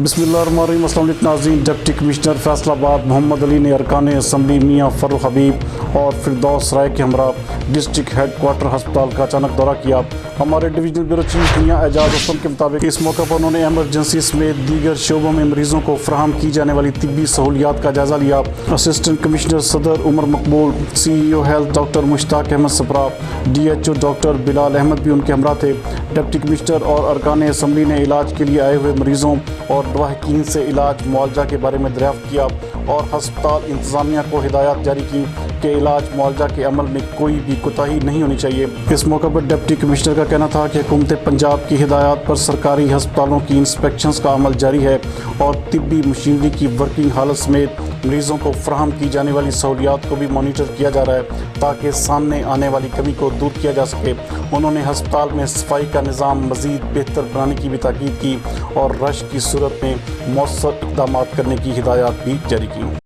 बिस्मिल्लाहिर्रहमानिर्रहीम। अस्सलाम वालेकुम नाज़रीन। डिप्टी कमिश्नर फैसलाबाद मोहम्मद अली ने अरकान असम्बली मियाँ फ़र्रुख हबीब और फिरदौस राय के हमरा डिस्ट्रिक्ट हेड क्वार्टर हस्पताल का अचानक दौरा किया। हमारे डिविजनल ब्यूरो चीफ मियाँ एजाज असलम के मुताबिक इस मौके पर उन्होंने एमरजेंसी समेत दीगर शोबों में मरीजों को फराहम की जाने वाली तिब्बी सहूलियात का जायज़ा लिया। असिस्टेंट कमिश्नर सदर Umar Maqbool, CEO health doctor Mushtaq Ahmed Sapra, DHO doctor Bilal Ahmed भी उनके हमरा थे। डिप्टी कमिश्नर और अरकान असम्बली ने इलाज के लिए आए हुए मरीजों और लवाहिकीन से इलाज मुआवजा के बारे में दरियाफ्त किया और हस्पताल इंतज़ामिया को हिदायत जारी की कि इलाज मुआवजा के अमल में कोई भी कोताही नहीं होनी चाहिए। इस मौके पर डिप्टी कमिश्नर का कहना था कि हुकूमत पंजाब की हिदायत पर सरकारी हस्पतालों की इंस्पेक्शंस का अमल जारी है और तिब्बी मशीनरी की वर्किंग हालत समेत मरीजों को फराहम की जाने वाली सहूलियात को भी मॉनिटर किया जा रहा है ताकि सामने आने वाली कमी को दूर किया जा सके। उन्होंने हस्पताल में सफाई का निज़ाम मज़ीद बेहतर बनाने की भी ताकीद की और रश की सूरत में मौसर इक़दाम करने की हिदायत भी जारी की।